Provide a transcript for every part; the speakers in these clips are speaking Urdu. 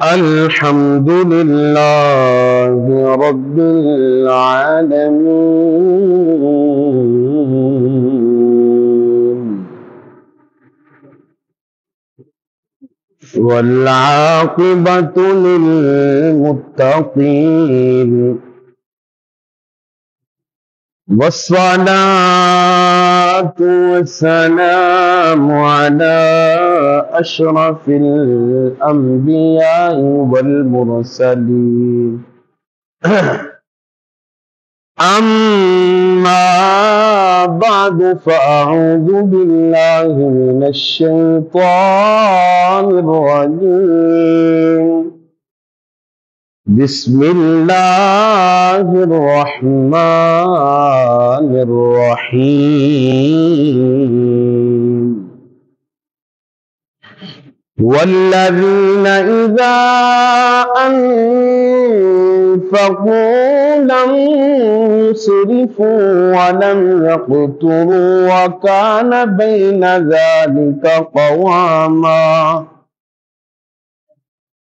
الحمد لله رب العالمين والعاقبة للمتقين والصلاة والسلام على أشرف الأنبياء والمرسلين أما بعد فأعوذ بالله من الشيطان الرجيم بسم الله الرحمن الرحيم والذين إذا أنفقوا لم يسرفوا ولم يقتروا وكان بين ذلك قواما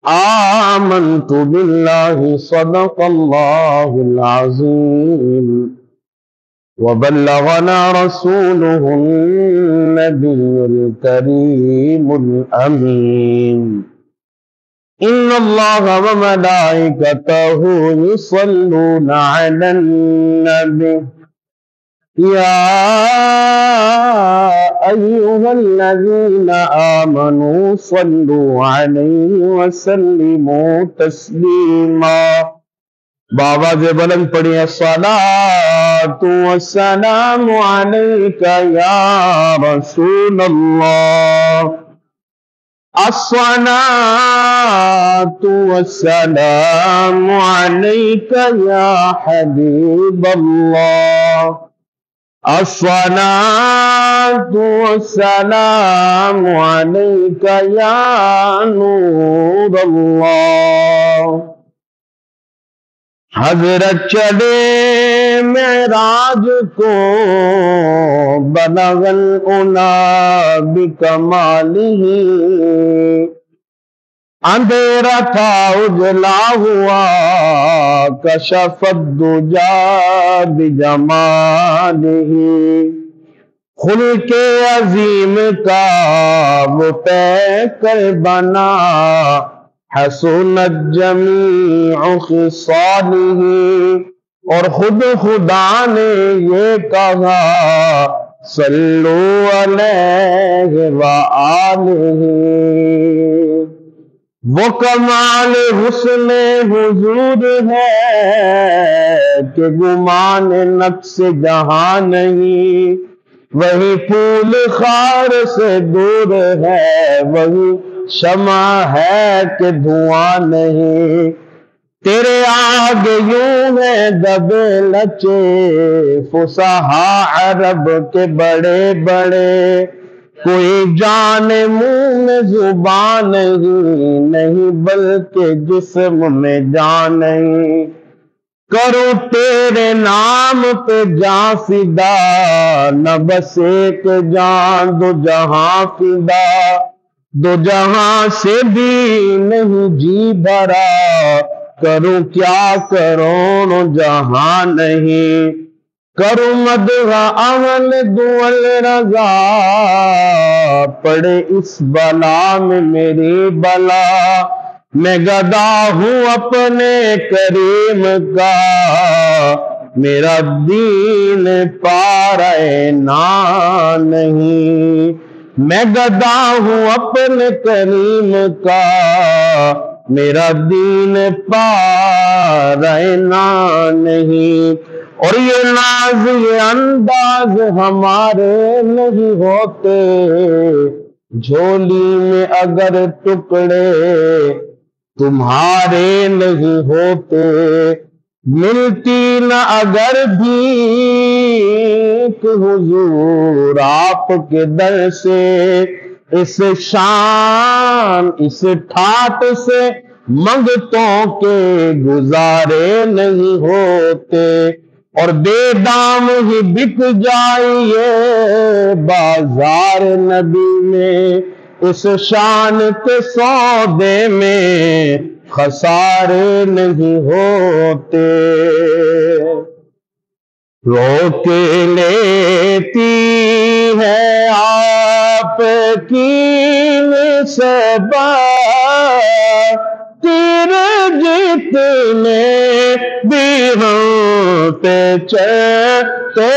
آمنت بالله صدق الله العظيم وبلغنا رسوله النبي الكريم الأمين إن الله وملائكته يصلون على النبي يا أيها الذين آمنوا صلوا عليه وسلموا تسليما بابا جے بلند پڑھی الصلاة والسلام عليك يا رسول الله الصلاة والسلام عليك يا حبيب الله الصلاة والسلام عليك يا نور الله حضرت چلے معراج کو بلغ العلا بکمالہ اندھیرا تھا اجلا ہوا کشف الدجا بجمالہ خلق عظیم کا وہ پیکر بنا حسنت جمیع خصالہ اور خود خدا نے یہ کہا صلو علیہ وآلہ وہ کمال حسن حضور ہے کہ گمان نقص جہاں نہیں وہی پھول خار سے دور ہے وہی شمع ہے کہ دھواں نہیں تیرے آگے یوں ہے دبے لچے فصحا عرب کے بڑے بڑے کوئی جان منہ میں زبان نہیں بلکہ جسم میں جان نہیں کرو تیرے نام پہ جاں فدا نہ بس ایک جان دو جہاں فدا دو جہاں سے بھی نہیں جی بھرا کروں کیا کروڑوں جہاں نہیں کروں مدح اہل دول رضا پڑے اس بلا میں میری بلا میں گدا ہوں اپنے کریم کا میرا دین پارے نا نہیں میں گدا ہوں اپنے کریم کا میرا دین پارنا نہیں اور یہ ناز یہ انداز ہمارے نہیں ہوتے جھولی میں اگر ٹکڑے تمہارے نہیں ہوتے ملتی نہ اگر بھی حضور آپ کے در سے اس شان اس ٹھاٹ سے منگتوں کے گزارے نہیں ہوتے اور بے دام ہی بک جائیے بازار نبی میں اس شان کے سودے میں خسارے نہیں ہوتے. روک لیتی ہے آپ کی نسبت تیر جتنے بھی ہم پہ چلتے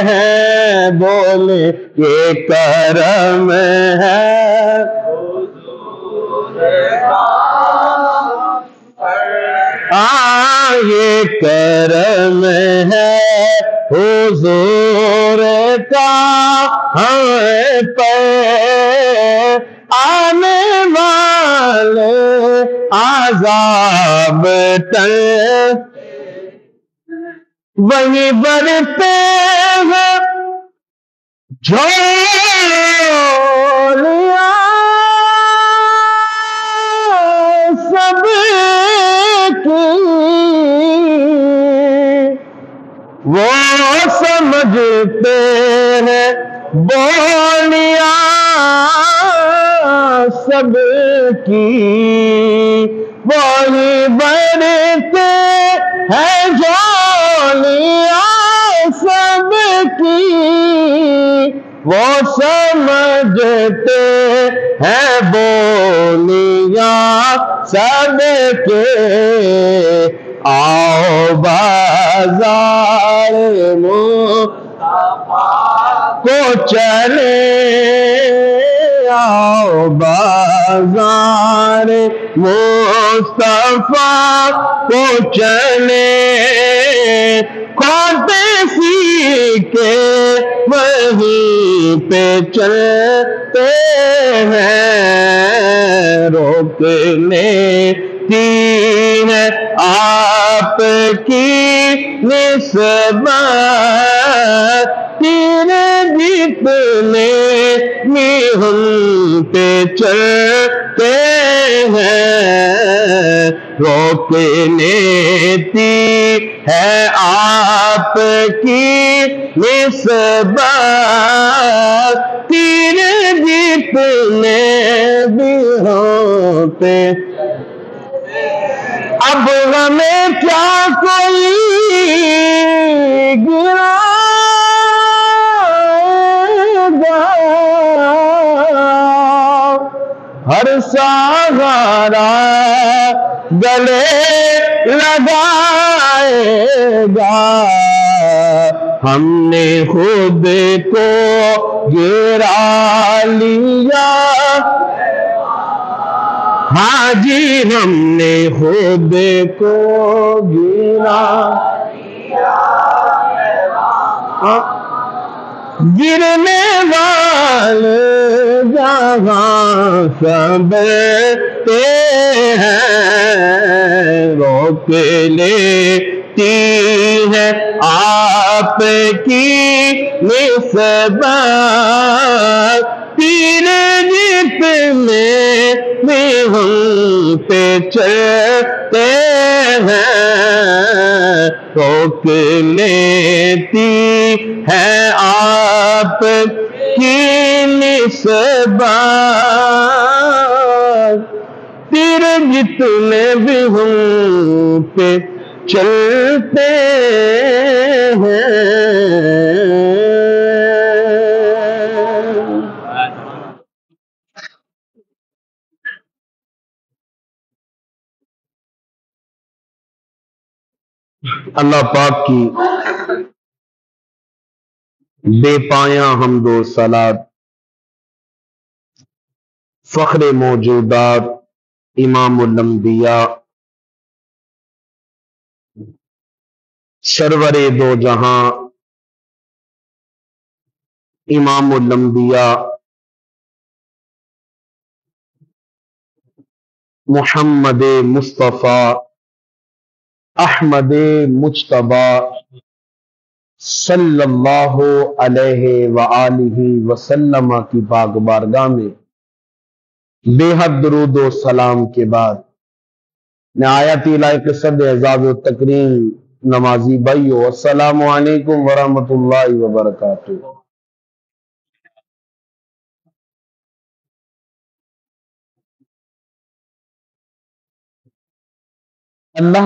ہیں بولے یہ کرم ہے. یہ کرم ہے حضور کا ہم پہ آنے والے عذاب تن وہی برتے ہیں جھولیاں سب کی وہ سمجھتے ہیں بولیاں سب کی وہی بڑھتے ہیں جھولیاں سب کی وہ سمجھتے ہیں بولیاں سب کے. آؤ بازار مصطفیٰ کو چلے آؤ بازار مصطفیٰ کو چلے کھوٹے سیکھے وہیں پہ چلتے ہیں. روک لیتی ہے آپ کی نسبت تیر جتنے بھی ہم پہ چلتے ہیں. روک لیتی ہے آپ کی نسبت تیر جتنے بھی ہم پہ. اب ہمیں کیا کوئی گرائے گا ہر سہارا گلے لگائے گا. ہم نے خود کو گرا لیا ہاں جی ہم نے خود کو گرا گرنے والے جہاں سنبھلتے ہیں. روک لیتی ہے آپ کی نسبت تیر جتنے بھی ہم پہ چلتے ہیں. روک لیتی ہے آپ کی نسبت تیر جتنے بھی ہم پہ چلتے ہیں. اللہ پاک کی بے پایاں حمد و صلات فخر موجودات امام الانبیاء سرور دو جہاں امام الانبیاء محمد مصطفیٰ احمد مجتبی صلی اللہ علیہ وآلہ وسلم کی پاک بارگاہ میں بے حد درود و سلام کے بعد نہایت لائق صد اعزاز و تکریم نمازی بھائیو السلام علیکم ورحمۃ اللہ وبرکاتہ. اللہ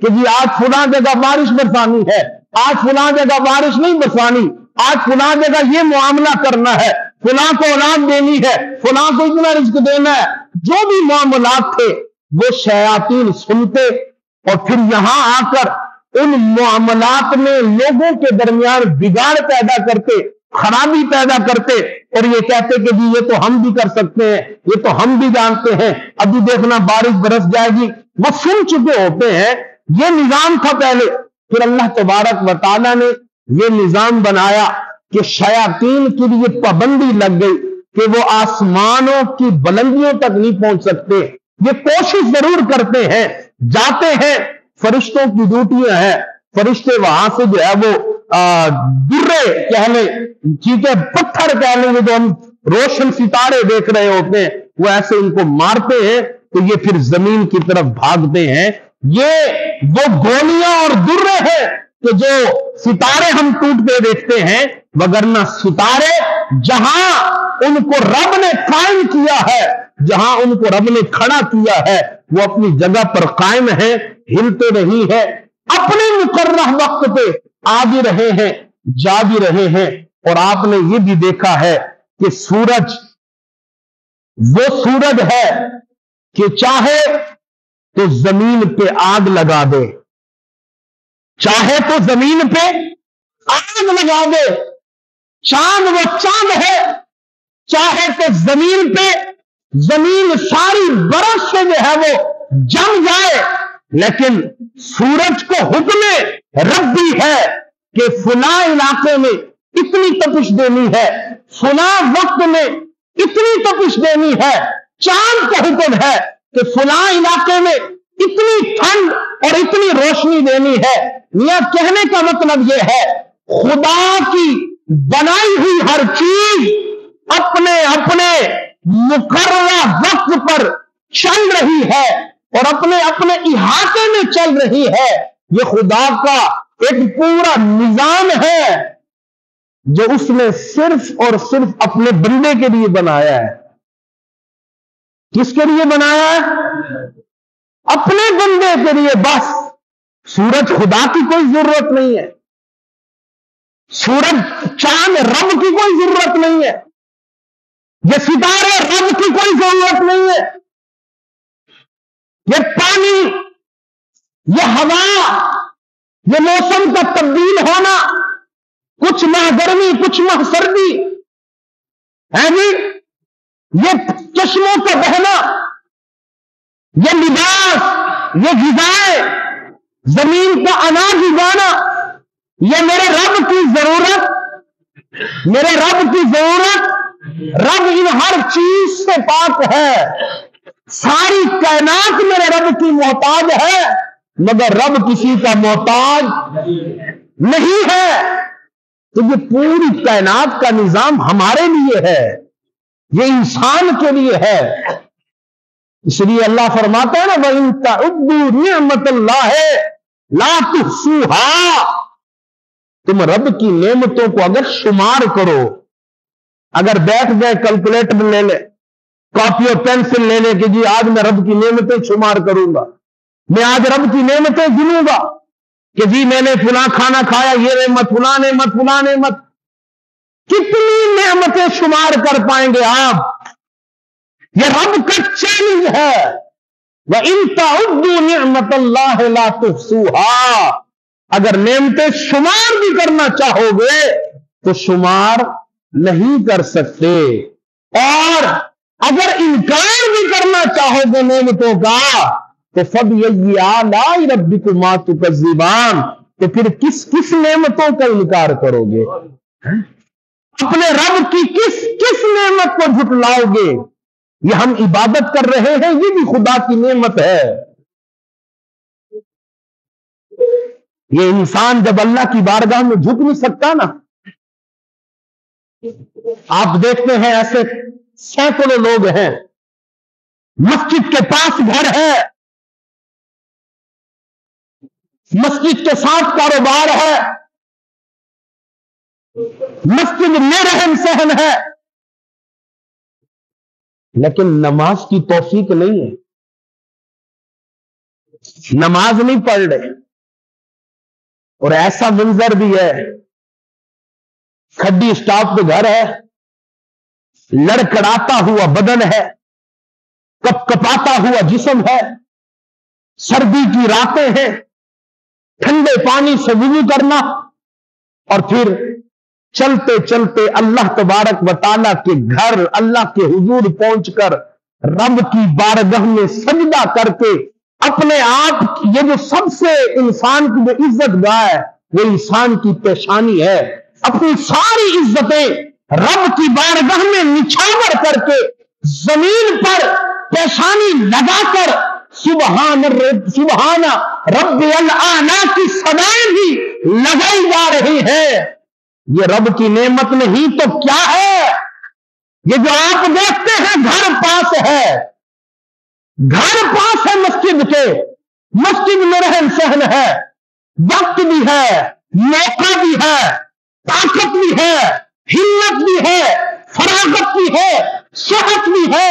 کہ جی آج فلاں جگہ بارش برسانی ہے، آج فلاں جگہ بارش نہیں برسانی، آج فلاں جگہ یہ معاملہ کرنا ہے، فلاں کو اولاد دینی ہے، فلاں کو اتنا رزق دینا ہے، جو بھی معاملات تھے وہ شیاطین سنتے اور پھر یہاں آ کر ان معاملات میں لوگوں کے درمیان بگاڑ پیدا کرتے، خرابی پیدا کرتے، اور یہ کہتے کہ جی یہ تو ہم بھی کر سکتے ہیں، یہ تو ہم بھی جانتے ہیں، ابھی دیکھنا بارش برس جائے گی۔ وہ سن چکے ہوتے ہیں یہ نظام تھا پہلے، پھر اللہ تبارک و تعالیٰ نے یہ نظام بنایا کہ شیاطین کے لیے پابندی لگ گئی کہ وہ آسمانوں کی بلندیوں تک نہیں پہنچ سکتے۔ یہ کوشش ضرور کرتے ہیں، جاتے ہیں، فرشتوں کی ڈیوٹیاں ہیں، فرشتے وہاں سے جو ہے وہ درے کہہ لیں، چیزیں پتھر کہہ لیں، جو ہم روشن ستارے دیکھ رہے ہوتے ہیں، وہ ایسے ان کو مارتے ہیں تو یہ پھر زمین کی طرف بھاگتے ہیں۔ یہ وہ گولیاں اور درے ہیں کہ جو ستارے ہم ٹوٹتے دیکھتے ہیں، وگرنہ ستارے جہاں ان کو رب نے قائم کیا ہے، جہاں ان کو رب نے کھڑا کیا ہے، وہ اپنی جگہ پر قائم ہے، ہلتے نہیں ہے، اپنے مقررہ وقت پہ آ بھی رہے ہیں، جا بھی رہے ہیں۔ اور آپ نے یہ بھی دیکھا ہے کہ سورج وہ سورج ہے کہ چاہے تو زمین پہ آگ لگا دے، چاہے تو زمین پہ آگ لگا دے، چاند وہ چاند ہے، چاہے تو زمین پہ زمین ساری برف سے جو ہے وہ جم جائے، لیکن سورج کو حکم ربی ہے کہ فلاں علاقے میں اتنی تپش دینی ہے، فلاں وقت میں اتنی تپش دینی ہے۔ چاند کا حکم ہے کہ فلاں علاقے میں اتنی ٹھنڈ اور اتنی روشنی دینی ہے۔ میاں کہنے کا مطلب یہ ہے خدا کی بنائی ہوئی ہر چیز اپنے اپنے مقررہ وقت پر چل رہی ہے اور اپنے اپنے احاطے میں چل رہی ہے۔ یہ خدا کا ایک پورا نظام ہے جو اس نے صرف اور صرف اپنے بندے کے لیے بنایا ہے۔ کس کے لیے بنایا ہے؟ اپنے بندے کے لیے بس۔ سورج خدا کی کوئی ضرورت نہیں ہے، سورج چاند رب کی کوئی ضرورت نہیں ہے، یہ ستارے رب کی کوئی ضرورت نہیں ہے، یہ پانی، یہ ہوا، یہ موسم کا تبدیل ہونا، کچھ ماہ گرمی کچھ ماہ سردی ہے جی، یہ چشموں کا بہنا، یہ لباس، یہ غذائیں، زمین کا اناج اگانا، یہ میرے رب کی ضرورت، میرے رب کی ضرورت۔ رب ان ہر چیز سے پاک ہے، ساری کائنات میرے رب کی محتاج ہے، مگر رب کسی کا محتاج نہیں ہے۔ تو یہ پوری کائنات کا نظام ہمارے لیے ہے، یہ انسان کے لیے ہے۔ اس لیے اللہ فرماتا ہے نا وَإِن تَعُدُّوا نِعْمَتَ اللَّهِ لَا تُحْصُوهَا، تم رب کی نعمتوں کو اگر شمار کرو، اگر بیٹھ گئے کیلکولیٹر لے لے، کاپی اور پینسل لے لے کہ جی آج میں رب کی نعمتیں شمار کروں گا، میں آج رب کی نعمتیں گنوں گا کہ جی میں نے فلاں کھانا کھایا، یہ نعمت، فلاں نعمت، فلاں نعمت، کتنی نعمتیں شمار کر پائیں گے آپ؟ یہ رب کا چیلنج ہے وَإِن تَعُدُّوا نِعْمَتَ اللَّهِ لَا تُحْصُوهَا، اگر نعمتیں شمار بھی کرنا چاہو گے تو شمار نہیں کر سکتے، اور اگر انکار بھی کرنا چاہو گے نعمتوں کا تو فَبِأَيِّ آلَاءِ رَبِّكُمَا تُكَذِّبَانِ، تو پھر کس کس نعمتوں کا انکار کرو گے؟ اپنے رب کی کس کس نعمت کو جھٹلاؤ گے؟ یہ ہم عبادت کر رہے ہیں، یہ بھی خدا کی نعمت ہے۔ یہ انسان جب اللہ کی بارگاہ میں جھک نہیں سکتا نا، آپ دیکھتے ہیں ایسے سینکڑوں لوگ ہیں، مسجد کے پاس گھر ہے، مسجد کے ساتھ کاروبار ہے، مسجد میں رہن سہن ہے، لیکن نماز کی توفیق نہیں ہے۔ نماز نہیں پڑھ رہے، اور ایسا منظر بھی ہے، کھڈی اسٹاپ پہ گھر ہے، لڑکڑاتا ہوا بدن ہے، کپ کپاتا ہوا جسم ہے، سردی کی راتیں ہیں، ٹھنڈے پانی سے وضو کرنا، اور پھر چلتے چلتے اللہ تبارک و تعالیٰ کے گھر، اللہ کے حضور پہنچ کر رب کی بارگاہ میں سجدہ کر کے اپنے آپ، یہ جو سب سے انسان کی جو عزت گاہ ہے وہ انسان کی پیشانی ہے، اپنی ساری عزتیں رب کی بارگاہ میں نچھاور کر کے زمین پر پیشانی لگا کر سبحان رب العالی کی صدائیں بھی لگائی جا رہی ہے۔ یہ رب کی نعمت نہیں تو کیا ہے؟ یہ جو آپ دیکھتے ہیں گھر پاس ہے، گھر پاس ہے مسجد کے، مسجد میں رہن سہن ہے، وقت بھی ہے، موقع بھی ہے، طاقت بھی ہے، ہمت بھی ہے، فراغت بھی ہے، صحت بھی ہے،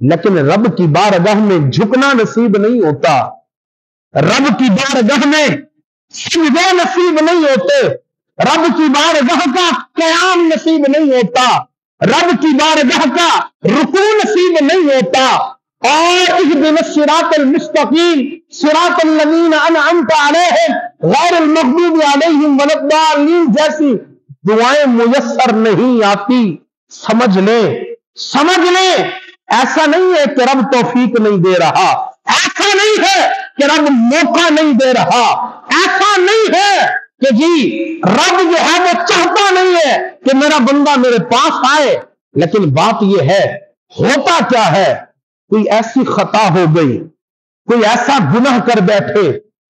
لیکن رب کی بارگاہ میں جھکنا نصیب نہیں ہوتا، رب کی بارگاہ میں سجدے نصیب نہیں ہوتے، رب کی بارگاہ کا قیام نصیب نہیں ہوتا، رب کی بارگاہ کا رکوع نصیب نہیں ہوتا، اور اهدنا الصراط المستقیم صراط الذین انعمت علیہم غیر المغضوب علیہم ولا الضالین جیسی دعائیں میسر نہیں آتی۔ سمجھ لیں ایسا نہیں ہے کہ رب توفیق نہیں دے رہا، ایسا نہیں ہے کہ رب موقع نہیں دے رہا، ایسا نہیں ہے کہ جی رب جو ہے وہ چاہتا نہیں ہے کہ میرا بندہ میرے پاس آئے، لیکن بات یہ ہے ہوتا کیا ہے، کوئی ایسی خطا ہو گئی، کوئی ایسا گناہ کر بیٹھے،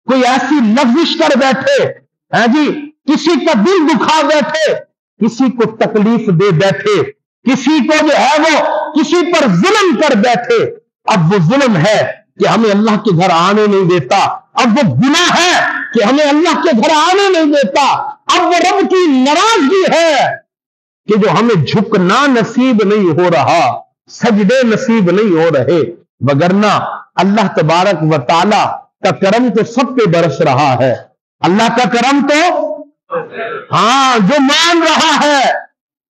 کوئی ایسی لغزش کر بیٹھے، ہاں جی، کسی کا دل دکھا بیٹھے، کسی کو تکلیف دے بیٹھے، کسی کو جو ہے وہ کسی پر ظلم کر بیٹھے، اب وہ ظلم ہے کہ ہمیں اللہ کے گھر آنے نہیں دیتا، اب وہ گناہ ہے کہ ہمیں اللہ کے گھر آنے نہیں دیتا، اب وہ رب کی ناراضگی ہے کہ جو ہمیں جھکنا نصیب نہیں ہو رہا، سجدے نصیب نہیں ہو رہے، وگرنہ اللہ تبارک و تعالی کا کرم تو سب پہ برس رہا ہے، اللہ کا کرم تو ہاں جو مان رہا ہے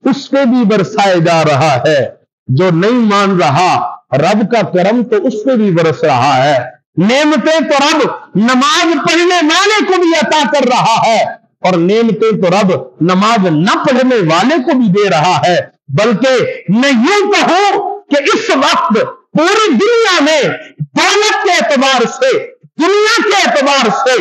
اس پہ بھی برسائے جا رہا ہے، جو نہیں مان رہا رب کا کرم تو اس پہ بھی برس رہا ہے، نعمتیں تو رب نماز پڑھنے والے کو بھی عطا کر رہا ہے، اور نعمتیں تو رب نماز نہ پڑھنے والے کو بھی دے رہا ہے، بلکہ میں یوں کہوں کہ اس وقت پوری دنیا میں دولت کے اعتبار سے، دنیا کے اعتبار سے،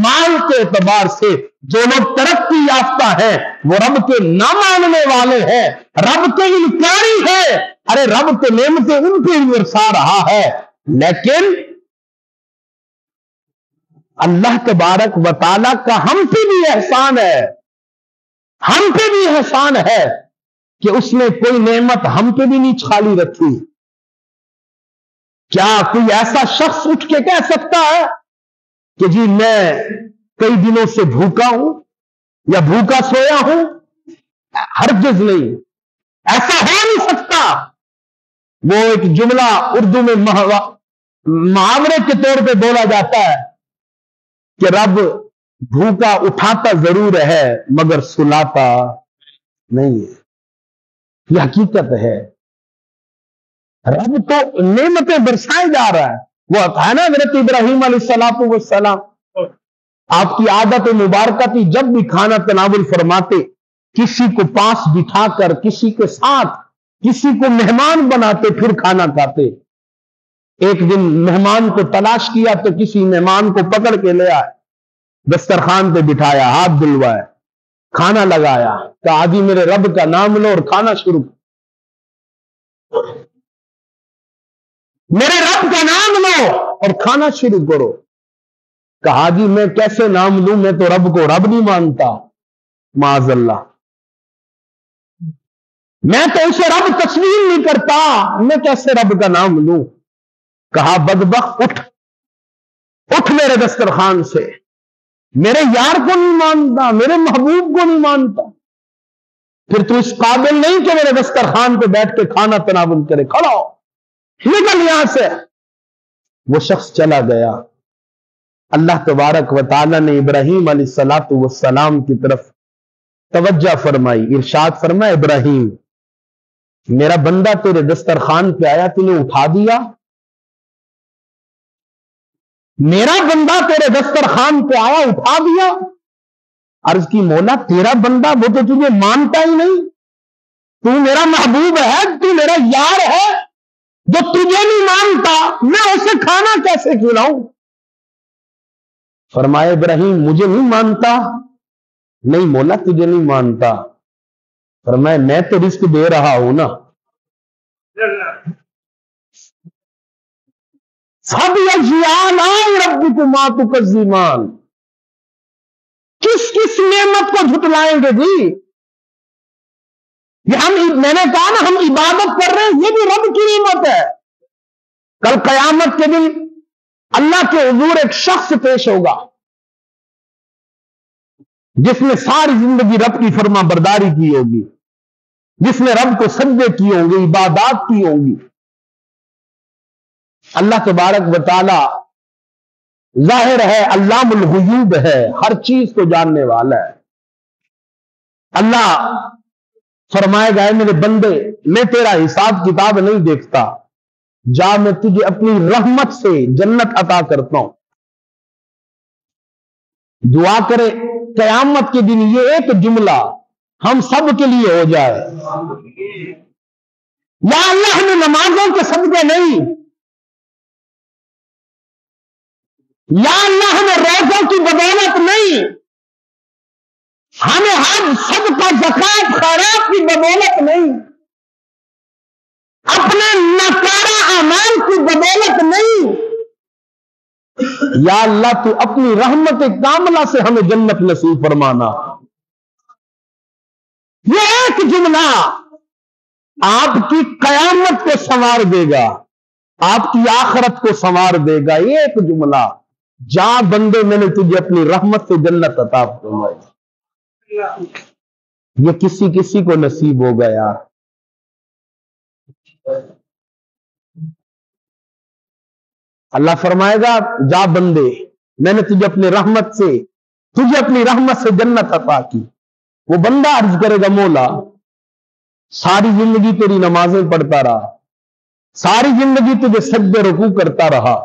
مال کے اعتبار سے جو لوگ ترقی یافتہ ہیں وہ رب کے نہ ماننے والے ہیں، رب کے انکاری ہیں، ارے رب کے نعمتیں ان پہ ہی برسا رہا ہے، لیکن اللہ تبارک و تعالیٰ کا ہم پہ بھی احسان ہے، ہم پہ بھی احسان ہے کہ اس نے کوئی نعمت ہم پہ بھی نہیں چھالی رکھی۔ کیا کوئی ایسا شخص اٹھ کے کہہ سکتا ہے کہ جی میں کئی دنوں سے بھوکا ہوں یا بھوکا سویا ہوں؟ ہرگز نہیں، ایسا ہو نہیں سکتا۔ وہ ایک جملہ اردو میں محاورے کے طور پہ بولا جاتا ہے کہ رب بھوکا اٹھاتا ضرور ہے مگر سلاتا نہیں ہے، یہ حقیقت ہے۔ رب تو نعمتیں برسائے جا رہا ہے، وہ ہے نا حضرت ابراہیم علیہ السلام، آپ کی عادت مبارکہ تھی جب بھی کھانا تناول فرماتے کسی کو پاس بٹھا کر، کسی کے ساتھ، کسی کو مہمان بناتے پھر کھانا کھاتے۔ ایک دن مہمان کو تلاش کیا تو کسی مہمان کو پکڑ کے لے آئے، دسترخوان پہ بٹھایا، ہاتھ دلوائے، کھانا لگایا، کہا جی میرے رب کا نام لو اور کھانا شروع، میرے رب کا نام لو اور کھانا شروع کرو۔ کہا جی میں کیسے نام لوں، میں تو رب کو رب نہیں مانتا، معاذ اللہ، میں تو اسے رب تسلیم نہیں کرتا، میں کیسے رب کا نام لوں؟ کہا بدبخت اٹھ میرے دسترخوان سے، میرے یار کو نہیں مانتا، میرے محبوب کو نہیں مانتا، پھر تو اس قابل نہیں کہ میرے دسترخوان پہ بیٹھ کے کھانا تناول کرے، کھڑا ہو، نکل یہاں سے۔ وہ شخص چلا گیا. اللہ تبارک و تعالی نے ابراہیم علیہ الصلوۃ والسلام کی طرف توجہ فرمائی. ارشاد فرمایا ابراہیم میرا بندہ تیرے دسترخوان پہ آیا تو نے اٹھا دیا. میرا بندہ تیرے دسترخوان پہ آیا اٹھا دیا. عرض کی مولا تیرا بندہ وہ تو تجھے مانتا ہی نہیں. تو میرا محبوب ہے, تو میرا یار ہے, جو تجھے نہیں مانتا میں اسے کھانا کیسے کھلاؤں. فرمایا ابراہیم مجھے نہیں مانتا. نہیں مولا تجھے نہیں مانتا. فرمایا میں تو رزق دے رہا ہوں نا. ربکما تکذبان, کس کس نعمت کو جھٹلائیں گے جی. میں نے کہا نا ہم عبادت کر رہے ہیں, یہ بھی رب کی نعمت ہے. کل قیامت کے دن اللہ کے حضور ایک شخص پیش ہوگا جس نے ساری زندگی رب کی فرما برداری کی ہوگی, جس نے رب کو سجدے کیے ہوں گے, عبادات کی ہوں گی. اللہ تبارک و تعالی ظاہر ہے, علام الغیوب ہے, ہر چیز کو جاننے والا ہے. اللہ فرمائے گا اے میرے بندے میں تیرا حساب کتاب نہیں دیکھتا, جا میں تجھے اپنی رحمت سے جنت عطا کرتا ہوں. دعا کرے قیامت کے دن یہ ایک جملہ ہم سب کے لیے ہو جائے, یا اللہ ہمیں نمازوں کے صدقے نہیں, یا اللہ ہمیں روزوں کی بدولت نہیں, ہمیں حج صدقہ زکات خیرات کی بدولت نہیں, اپنے ناکارہ اعمال کی بدولت نہیں. یا اللہ تو اپنی رحمت کاملہ سے ہمیں جنت نصیب فرمانا. یہ ایک جملہ آپ کی قیامت کو سنوار دے گا, آپ کی آخرت کو سنوار دے گا. یہ ایک جملہ, جا بندے میں نے تجھے اپنی رحمت سے جنت عطا فرمائی. یہ کسی کسی کو نصیب ہو گیا. اللہ فرمائے گا جا بندے میں نے تجھے اپنی رحمت سے جنت عطا کی. وہ بندہ عرض کرے گا مولا ساری زندگی تیری نمازیں پڑھتا رہا, ساری زندگی تجھے سجدے رکوع کرتا رہا,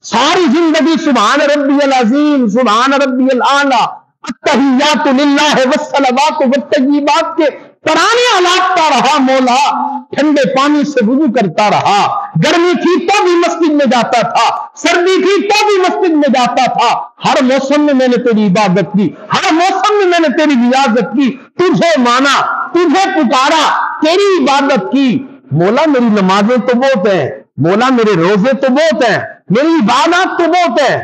ساری زندگی سبحان ربی العظیم سبحان ربی الاعلی التحیات للہ والصلوات والطیبات کے ترانے الاپتا رہا. مولا ٹھنڈے پانی سے وضو کرتا رہا, گرمی تھی تو بھی مسجد میں جاتا تھا, سردی تھی تو بھی مسجد میں جاتا تھا, ہر موسم میں میں نے تیری عبادت کی, ہر موسم میں میں نے تیری ریاضت کی, تجھے مانا, تجھے پکارا, تیری عبادت کی. مولا میری نمازیں تو بہت ہیں, مولا میرے روزے تو بہت ہیں, میری عبادات تو بہت ہیں,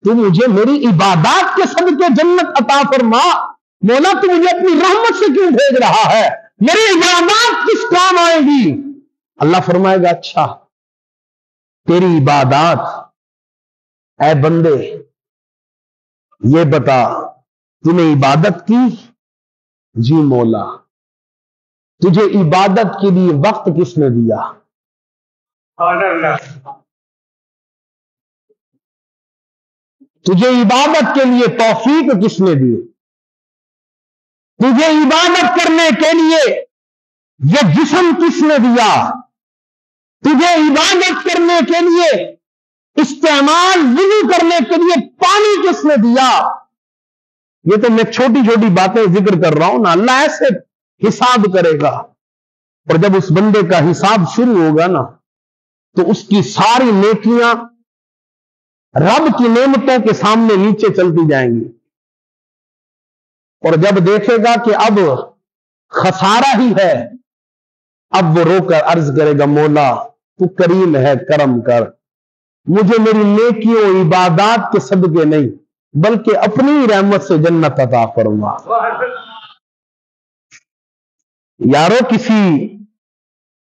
تو مجھے میری عبادات کے صدقے جنت عطا فرما. مولا تو مجھے اپنی رحمت سے کیوں بھیج رہا ہے, میری عبادات کس کام آئے گی. اللہ فرمائے گا اچھا تیری عبادات, اے بندے یہ بتا تو نے عبادت کی. جی مولا. تجھے عبادت کے لیے وقت کس نے دیا؟ تجھے عبادت کے لیے توفیق کس نے دی؟ تجھے عبادت کرنے کے لیے یہ جسم کس نے دیا؟ تجھے عبادت کرنے کے لیے استعمال وضو کرنے کے لیے پانی کس نے دیا؟ یہ تو میں چھوٹی چھوٹی باتیں ذکر کر رہا ہوں نا. اللہ ایسے حساب کرے گا, اور جب اس بندے کا حساب شروع ہوگا نا تو اس کی ساری نیکیاں رب کی نعمتوں کے سامنے نیچے چلتی جائیں گی, اور جب دیکھے گا کہ اب خسارہ ہی ہے, اب وہ رو کر عرض کرے گا مولا تو کریم ہے, کرم کر, مجھے میری نیکیوں عبادات کے صدقے نہیں بلکہ اپنی رحمت سے جنت عطا فرما. یارو کسی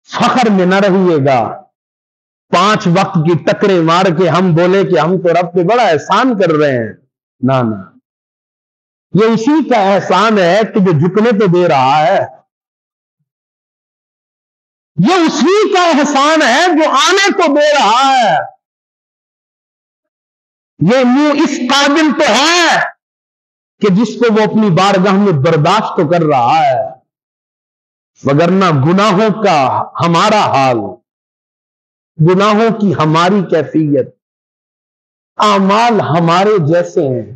فخر میں نہ رہیے گا, 5 وقت کی ٹکریں مار کے ہم بولے کہ ہم تو رب پہ بڑا احسان کر رہے ہیں. نہ یہ اسی کا احسان ہے کہ جو جھکنے تو دے رہا ہے, یہ اسی کا احسان ہے جو آنے کو دے رہا ہے. یہ منہ اس قابل تو ہے کہ جس کو وہ اپنی بارگاہ میں برداشت تو کر رہا ہے، وگرنہ گناہوں کا ہمارا حال، گناہوں کی ہماری کیفیت، اعمال ہمارے جیسے ہیں،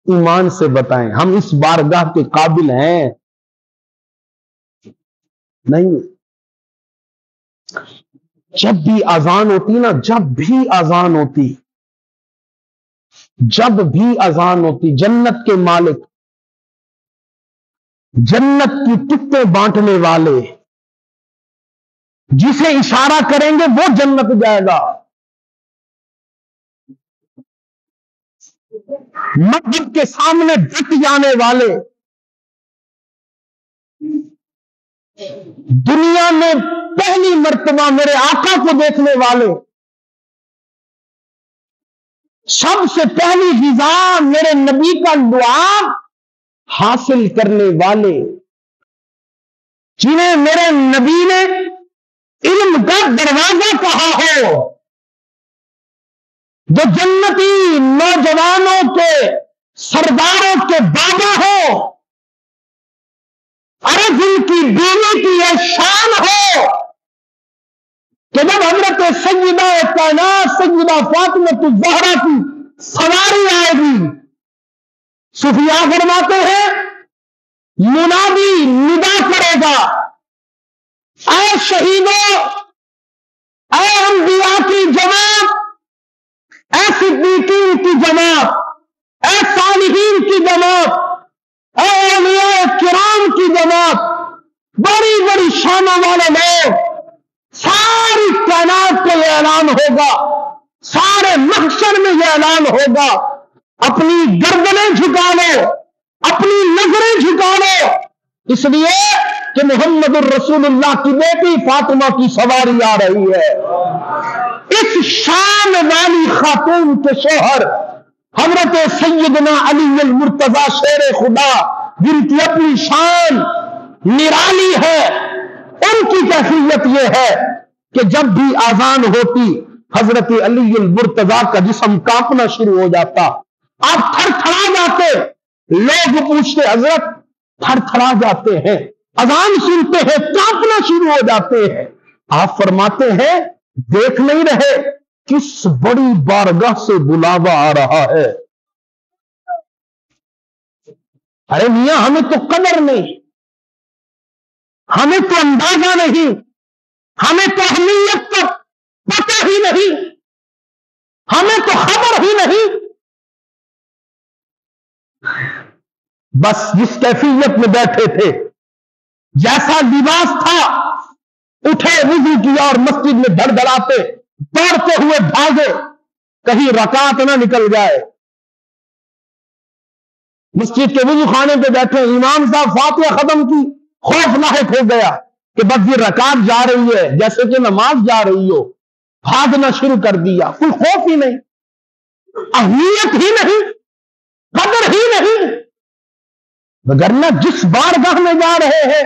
ایمان سے بتائیں ہم اس بارگاہ کے قابل ہیں؟ نہیں۔ جب بھی اذان ہوتی نا، جب بھی اذان ہوتی، جنت کے مالک، جنت کی ٹکٹیں بانٹنے والے جسے اشارہ کریں گے وہ جنت جائے گا۔ مسجد کے سامنے ڈٹ جانے والے، دنیا میں پہلی مرتبہ میرے آقا کو دیکھنے والے، سب سے پہلی غذا میرے نبی کا لعاب حاصل کرنے والے، جنہیں میرے نبی نے علم کا دروازہ کہا ہو، جو جنتی نوجوانوں کے سرداروں کے بابا ہو، ارے جن کی بیوی کی یہ شان ہو کہ جب حضرت سیدہ کائنات سیدہ فاطمہ الزہرا کی سواری آئے گی، صوفیاء فرماتے ہیں منادی ندا کرے گا، اے شہیدوں، اے انبیاء کی جماعت، اے صدیقین کی جماعت، اے صالحین کی جماعت، اے اولیاء کرام کی جماعت، بڑی بڑی شانوں والے لوگ، ساری کائنات کو یہ اعلان ہوگا، سارے محشر میں یہ اعلان ہوگا، اپنی گردنیں جھکا لو، اپنی نظریں جھکا لو، اس لیے کہ محمد الرسول اللہ کی بیٹی فاطمہ کی سواری آ رہی ہے۔ اس شان والی خاتون کے شوہر حضرت سیدنا علی المرتضی شیر خدا، جن کی اپنی شان نرالی ہے، ان کی کیفیت یہ ہے کہ جب بھی اذان ہوتی حضرت علی المرتضی کا جسم کانپنا شروع ہو جاتا، آپ تھر تھرا جاتے، لوگ پوچھتے حضرت تھر تھرا جاتے ہیں، اذان سنتے ہیں کانپنا شروع ہو جاتے ہیں، آپ فرماتے ہیں دیکھ نہیں رہے کس بڑی بارگاہ سے بلاوا آ رہا ہے؟ ارے میاں ہمیں تو قدر نہیں، ہمیں تو اندازہ نہیں، ہمیں تو اہمیت کا پتہ ہی نہیں، ہمیں تو خبر ہی نہیں۔ بس جس کیفیت میں بیٹھے تھے، جیسا لباس تھا، اٹھے وضو کیا اور مسجد میں دھڑ دھڑاتے دوڑتے ہوئے بھاگے، کہیں رکعت نہ نکل جائے۔ مسجد کے وضو خانے پہ بیٹھے، امام صاحب فاتحہ ختم کی، خوف لاحق ہو گیا کہ بس یہ رکعت جا رہی ہے، جیسے کہ نماز جا رہی ہو، بھاگنا شروع کر دیا، کوئی خوف ہی نہیں، اہمیت ہی نہیں، قدر ہی نہیں، وگرنہ جس بارگاہ میں جا رہے ہیں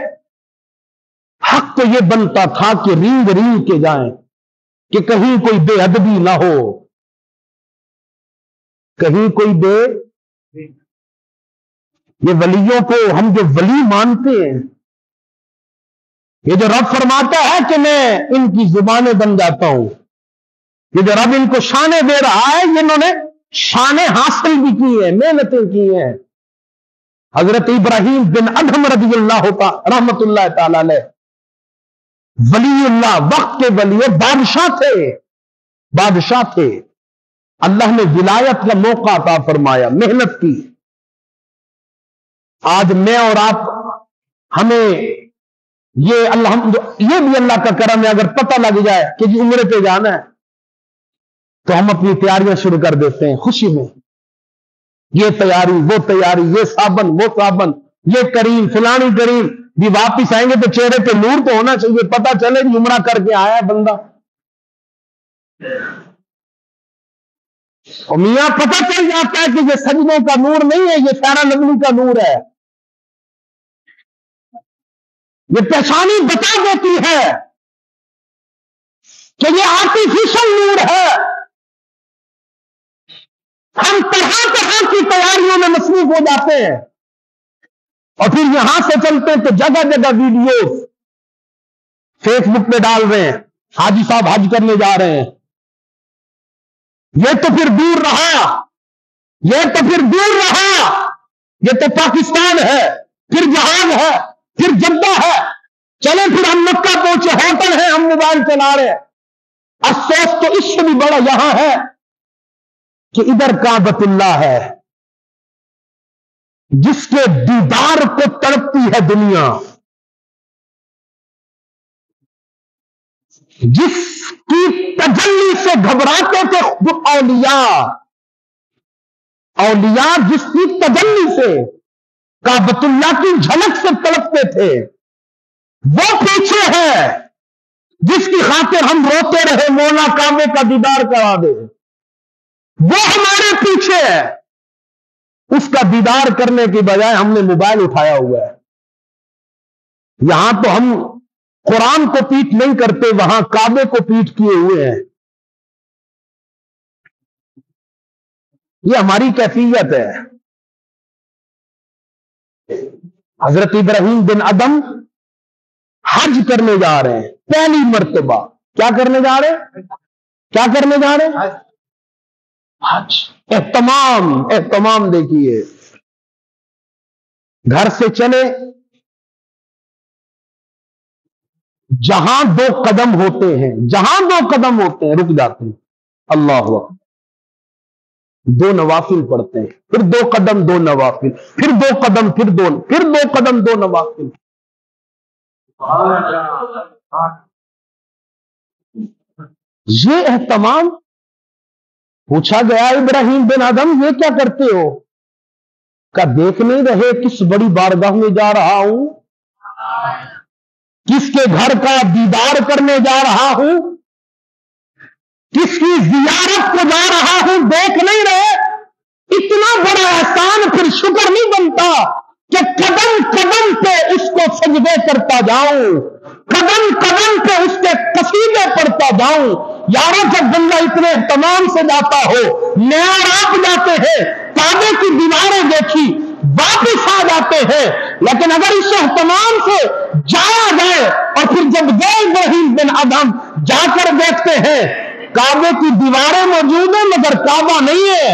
حق تو یہ بنتا تھا کہ رینگ رینگ کے جائیں، کہ کہیں کوئی بے ادبی نہ ہو، کہیں کوئی بے، یہ ولیوں کو ہم جو ولی مانتے ہیں، یہ جو رب فرماتا ہے کہ میں ان کی زبانیں بن جاتا ہوں، یہ جو رب ان کو شانیں دے رہا ہے، انہوں نے شانیں حاصل بھی کی ہیں، محنتیں کی ہیں۔ حضرت ابراہیم بن ادہم رضی اللہ رحمت اللہ تعالی علیہ، ولی اللہ، وقت کے ولی، بادشاہ تھے، اللہ نے ولایت کا موقع عطا فرمایا، محنت کی۔ آج میں اور آپ، ہمیں یہ بھی اللہ کا کرم ہے، اگر پتہ لگ جائے کہ جی عمرے پہ جانا ہے تو ہم اپنی تیاریاں شروع کر دیتے ہیں خوشی میں، یہ تیاری، وہ تیاری، یہ صابن، وہ صابن، یہ کریم، فلانی کریم، بھی واپس آئیں گے تو چہرے پہ نور تو ہونا چاہیے، پتہ چلے کہ عمرہ کر کے آیا ہے بندہ۔ اور میاں پتہ چل جاتا ہے کہ یہ سجدوں کا نور نہیں ہے، یہ پیارا نبی کا نور ہے، یہ پیشانی بتا دیتی ہے کہ یہ آرٹیفیشل نور ہے۔ ہم طرح طرح کی تیاریوں میں مصروف ہو جاتے ہیں اور پھر یہاں سے چلتے ہیں تو جگہ جگہ ویڈیوز فیس بک پہ ڈال رہے ہیں، حاجی صاحب حج کرنے جا رہے ہیں۔ یہ تو پھر دور رہا، یہ تو پھر دور رہا، یہ تو پاکستان ہے، پھر جہاز ہے، پھر جدہ ہے، چلے پھر ہم مکہ پہنچے، ہوٹل ہے، ہم موبائل چلا رہے ہیں۔ افسوس تو اس سے بھی بڑا یہاں ہے کہ ادھر کعبۃ اللہ ہے جس کے دیدار کو تڑپتی ہے دنیا، جس کی تجلی سے گھبراتے تھے اولیاء جس کی تجلی سے کعبۃ اللہ کی جھلک سے تڑپتے تھے، وہ پیچھے ہے جس کی خاطر ہم روتے رہے مولا کعبے کا دیدار کرا دے، وہ ہمارے پیچھے ہے۔ اس کا دیدار کرنے کی بجائے ہم نے موبائل اٹھایا ہوا ہے۔ یہاں تو ہم قرآن کو پیٹ نہیں کرتے، وہاں کعبے کو پیٹ کیے ہوئے ہیں۔ یہ ہماری کیفیت ہے۔ حضرت ابراہیم بن ادم حج کرنے جا رہے ہیں، پہلی مرتبہ کیا کرنے جا رہے ہیں؟ کیا کرنے جا رہے ہیں؟ حج۔ اہتمام دیکھیے، گھر سے چلے، جہاں 2 قدم ہوتے ہیں، جہاں 2 قدم ہوتے ہیں رک جاتے ہیں، اللہ اکبر، 2 نوافل پڑھتے ہیں، پھر 2 قدم 2 نوافل، پھر 2 قدم پھر 2 قدم 2 نوافل۔ یہ اہتمام۔ پوچھا گیا ابراہیم بن آدم یہ کیا کرتے ہو؟ کہ دیکھ نہیں رہے کس بڑی بارگاہ میں جا رہا ہوں، کس کے گھر کا دیدار کرنے جا رہا ہوں، کس کی زیارت کو جا رہا ہوں، دیکھ نہیں رہے؟ اتنا بڑا احسان پھر شکر نہیں بنتا کہ قدم قدم پہ اس کو سجدے کرتا جاؤں، قدم قدم پہ اس کے قصیدے پڑھتا جاؤں۔ یارو جب بندہ اتنے اہتمام سے جاتا ہو، نیا آپ جاتے ہیں، کعبے کی دیواریں دیکھی، واپس آ جاتے ہیں، لیکن اگر اس اہتمام سے جایا جائے اور پھر جب گئے ابراہیم بن ادم جا کر دیکھتے ہیں کعبے کی دیواریں موجود ہیں مگر کعبہ نہیں ہے،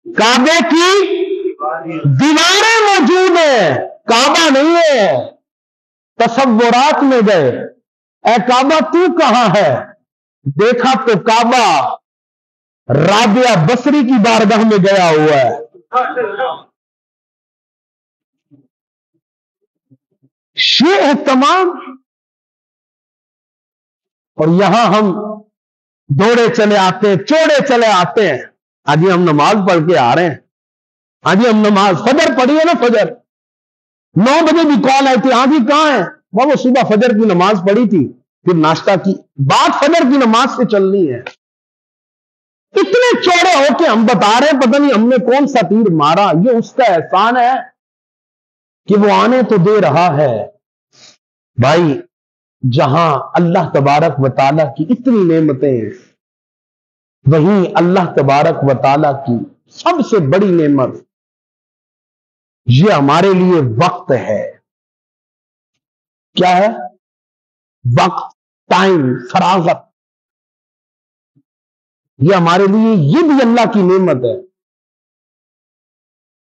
کعبے کی دیواریں موجود ہیں، کعبہ نہیں ہے۔ تصورات میں گئے، اے کعبہ تو کہاں ہے؟ دیکھا تو کعبہ رابعہ بصری کی بارگاہ میں گیا ہوا ہے۔ یہ اہتمام، اور یہاں ہم دوڑے چلے آتے ہیں، چوڑے چلے آتے ہیں۔ آج ہم نماز پڑھ کے آ رہے ہیں، آج ہم نماز فجر پڑھی ہے نا، فجر 9 بجے بھی کال آئی تھی، ہاں جی کہاں ہے؟ وہ صبح فجر کی نماز پڑھی تھی، پھر ناشتہ کی، بات فجر کی نماز سے چلنی ہے۔ اتنے چوڑے ہو کے ہم بتا رہے ہیں پتہ نہیں ہم نے کون سا تیر مارا۔ یہ اس کا احسان ہے کہ وہ آنے تو دے رہا ہے۔ بھائی جہاں اللہ تبارک و تعالیٰ کی اتنی نعمتیں ہیں، وہیں اللہ تبارک و تعالیٰ کی سب سے بڑی نعمت یہ ہمارے لیے وقت ہے۔ کیا ہے؟ وقت، ٹائم، فراغت۔ یہ ہمارے لیے یہ بھی اللہ کی نعمت ہے،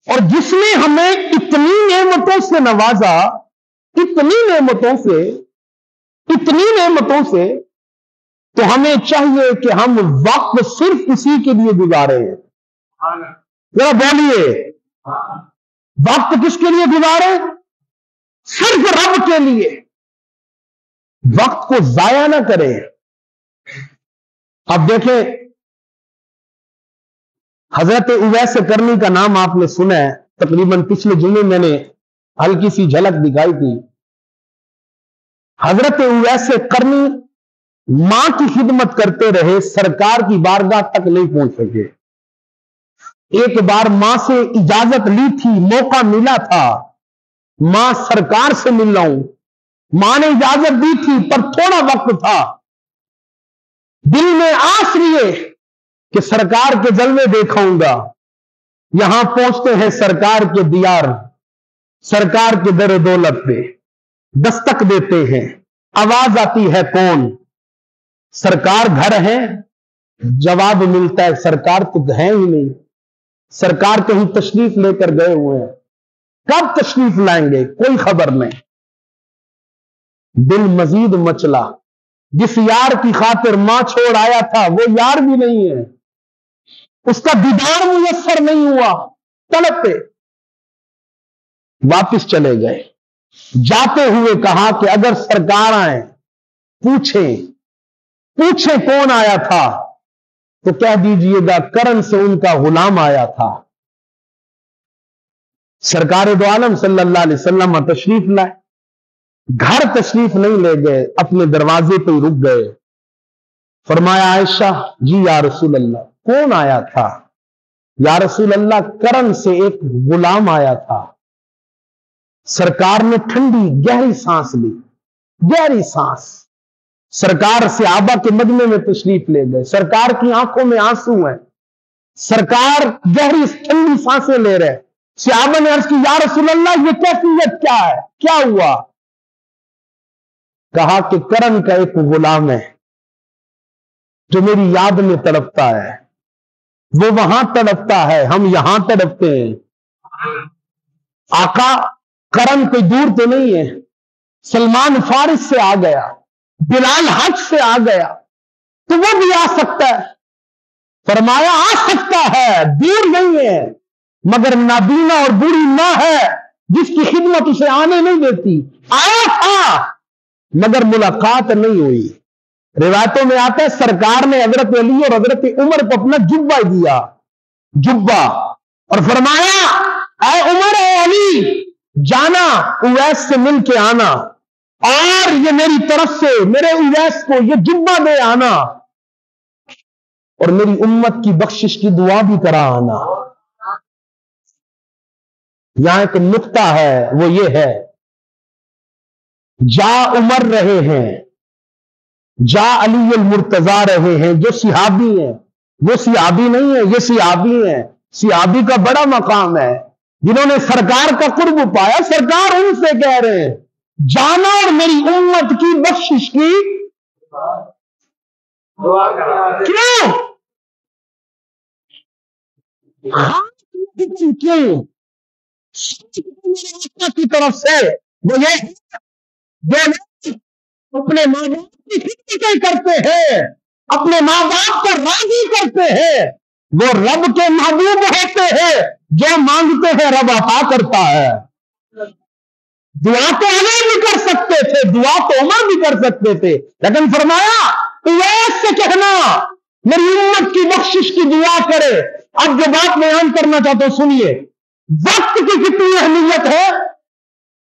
اور جس نے ہمیں اتنی نعمتوں سے نوازا، اتنی نعمتوں سے تو ہمیں چاہیے کہ ہم وقت صرف اسی کے لیے گزارے ہیں۔ ذرا بولیے، وقت کس کے لیے گزارے؟ صرف رب کے لیے۔ وقت کو ضائع نہ کریں۔ اب دیکھیں، حضرت اویس کرنی کا نام آپ نے سنا ہے، تقریباً پچھلے جمعے میں نے ہلکی سی جھلک دکھائی تھی۔ حضرت اویس کرنی ماں کی خدمت کرتے رہے، سرکار کی بارگاہ تک نہیں پہنچ سکے۔ ایک بار ماں سے اجازت لی تھی، موقع ملا تھا، ماں سرکار سے مل رہا ہوں، ماں نے اجازت دی تھی پر تھوڑا وقت تھا، دل میں آس لیے کہ سرکار کے جلوے دیکھاؤں گا. یہاں پہنچتے ہیں سرکار کے دیار, سرکار کے در دولت پہ دستک دیتے ہیں. آواز آتی ہے کون؟ سرکار گھر ہے؟ جواب ملتا ہے سرکار تو ہے ہی نہیں, سرکار کہیں تشریف لے کر گئے ہوئے ہیں. کب تشریف لائیں گے کوئی خبر نہیں. دل مزید مچلا. جس یار کی خاطر ماں چھوڑ آیا تھا وہ یار بھی نہیں ہے, اس کا دیدار میسر نہیں ہوا. طلب پہ واپس چلے گئے. جاتے ہوئے کہا کہ اگر سرکار آئیں پوچھیں کون آیا تھا تو کہہ دیجئے گا کرن سے ان کا غلام آیا تھا. سرکار دو عالم صلی اللہ علیہ وسلم تشریف لائے. گھر تشریف نہیں لے گئے, اپنے دروازے پہ رک گئے. فرمایا عائشہ جی یا رسول اللہ کون آیا تھا؟ یا رسول اللہ کرن سے ایک غلام آیا تھا. سرکار نے ٹھنڈی گہری سانس لی, گہری سانس. سرکار صحابہ کے مجمع میں تشریف لے گئے. سرکار کی آنکھوں میں آنسو ہیں, سرکار گہری ٹھنڈی سانسیں لے رہے. صحابہ نے عرض کی یا رسول اللہ یہ کیفیت کیا ہے, کیا ہوا؟ کہا کہ کرن کا ایک غلام ہے جو میری یاد میں تڑپتا ہے. وہ وہاں تڑپتا ہے, ہم یہاں تڑپتے ہیں. آقا کرن کوئی دور تو نہیں ہے, سلمان فارس سے آ گیا, بلال حج سے آ گیا, تو وہ بھی آ سکتا ہے. فرمایا آ سکتا ہے, دور نہیں ہے, مگر نابینا اور بری ماں ہے جس کی خدمت اسے آنے نہیں دیتی. آیا تھا مگر ملاقات نہیں ہوئی. روایتوں میں آتا ہے سرکار نے حضرت علی اور حضرت عمر کو اپنا جبہ دیا, جبہ, اور فرمایا اے عمر اے علی جانا اویس سے مل کے آنا, اور یہ میری طرف سے میرے اویس کو یہ جبہ دے آنا, اور میری امت کی بخشش کی دعا بھی کرا آنا. یہاں ایک نقطہ ہے, وہ یہ ہے جا عمر رہے ہیں, جا علی المرتضی رہے ہیں, جو صحابی ہیں. وہ صحابی نہیں ہے, یہ صحابی ہیں. صحابی کا بڑا مقام ہے, جنہوں نے سرکار کا قرب پایا. سرکار ان سے کہہ رہے ہیں جانا اور میری امت کی بخشش کی کیوں کی طرف سے وہ یہ جو اپنے ماں باپ کی خدمتیں کرتے ہیں, اپنے ماں باپ کو راضی کرتے ہیں, وہ رب کے محبوب ہوتے ہیں. جو مانگتے ہیں رب عطا کرتا ہے. دعا تو علی بھی کر سکتے تھے, دعا تو عمر بھی کر سکتے تھے, لیکن فرمایا اویس سے کہنا میری امت کی بخشش کی دعا کرے. اب جو بات بیان کرنا چاہتا ہوں سنیے. وقت کی کتنی اہمیت ہے,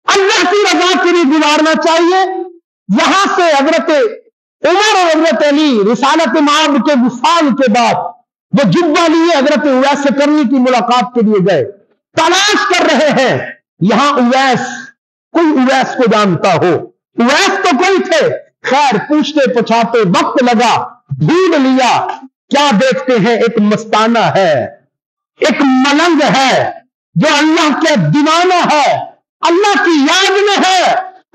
اللہ کی رضا کے لیے گزارنا چاہیے. یہاں سے حضرت عمر اور حضرت علی رسالت مآب کے وصال کے بعد وہ جبہ لیے حضرت اویس سے کرنی کی ملاقات کے لیے گئے. تلاش کر رہے ہیں یہاں اویس, کوئی اویس کو جانتا ہو. اویس تو کوئی تھے, خیر پوچھتے پچھاتے وقت لگا, ڈھونڈ لیا. کیا دیکھتے ہیں ایک مستانہ ہے, ایک ملنگ ہے جو اللہ کے دیوانہ ہے, اللہ کی یاد میں ہے,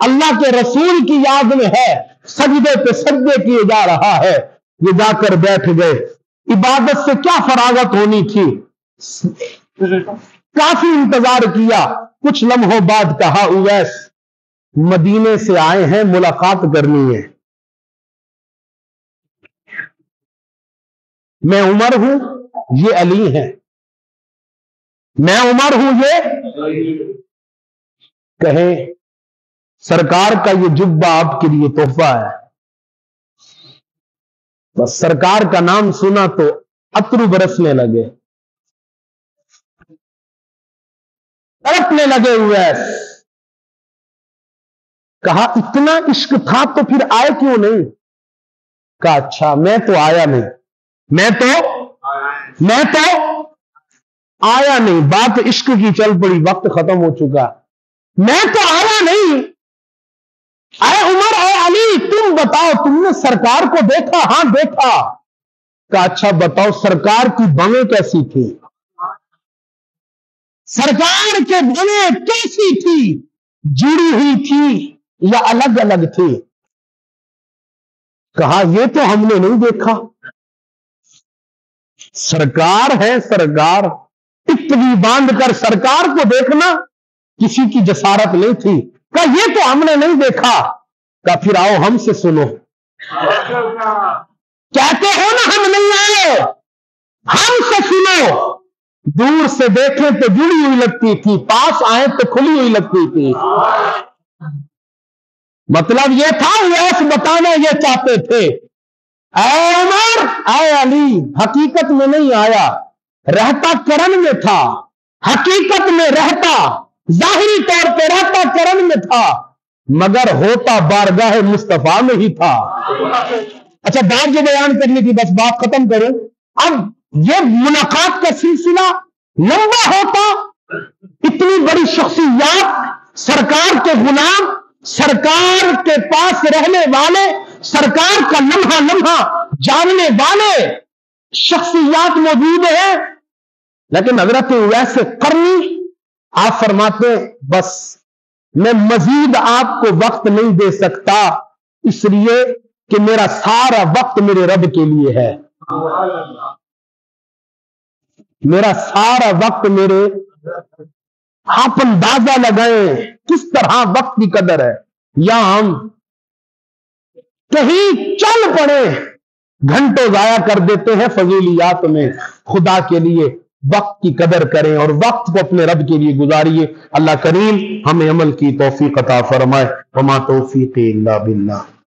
اللہ کے رسول کی یاد میں ہے, سجدے پہ سجدے کیے جا رہا ہے. یہ جا کر بیٹھ گئے. عبادت سے کیا فراغت ہونی تھی, کافی انتظار کیا. کچھ لمحوں بعد کہا اویس مدینے سے آئے ہیں, ملاقات کرنی ہے. میں عمر ہوں, یہ علی ہیں. میں عمر ہوں, یہ کہیں سرکار کا یہ جبہ آپ کے لیے تحفہ ہے. بس سرکار کا نام سنا تو اترو برسنے لگے, تڑپنے لگے. اویس کہا اتنا عشق تھا تو پھر آئے کیوں نہیں؟ کہا اچھا میں تو آیا نہیں, میں تو آیا نہیں. بات عشق کی چل پڑی, وقت ختم ہو چکا. میں تو آیا نہیں. اے عمر اے علی تم بتاؤ تم نے سرکار کو دیکھا؟ ہاں دیکھا. کہا اچھا بتاؤ سرکار کی بھویں کیسی تھی؟ سرکار کے بھویں کیسی تھی؟ جڑی ہوئی تھی یا الگ الگ تھی؟ کہا یہ تو ہم نے نہیں دیکھا. سرکار ہے سرکار، ٹکری باندھ کر سرکار کو دیکھنا کسی کی جسارت نہیں تھی. کہا یہ تو ہم نے نہیں دیکھا. کہا پھر آؤ ہم سے سنو. کہتے ہو نا ہم نہیں آئے، ہم سے سنو. دور سے دیکھیں تو جڑی ہوئی لگتی تھی، پاس آئے تو کھلی ہوئی لگتی تھی. مطلب یہ تھا ویس بتانا یہ چاہتے تھے. اے عمر اے علی، حقیقت میں نہیں آیا، رہتا کرن میں تھا. حقیقت میں رہتا، ظاہری طور پہ رہتا کرن میں تھا، مگر ہوتا بارگاہ مصطفیٰ میں ہی تھا. اچھا بات جو بیان کرنی تھی بس بات ختم کریں. اب یہ ملاقات کا سلسلہ لمبا ہوتا. اتنی بڑی شخصیات، سرکار کے غلام، سرکار کے پاس رہنے والے، سرکار کا لمحہ لمحہ جاننے والے شخصیات موجود ہیں. لیکن حضرت اویس قرنی آپ فرماتے بس میں مزید آپ کو وقت نہیں دے سکتا، اس لیے کہ میرا سارا وقت میرے رب کے لیے ہے. میرا سارا وقت میرے، آپ اندازہ لگائیں کس طرح وقت کی قدر ہے. یا ہم کہیں چل پڑے گھنٹوں ضائع کر دیتے ہیں فضولیات میں. خدا کے لیے وقت کی قدر کریں اور وقت کو اپنے رب کے لیے گزاریے. اللہ کریم ہمیں عمل کی توفیق عطا فرمائے. وما توفیقی الا باللہ.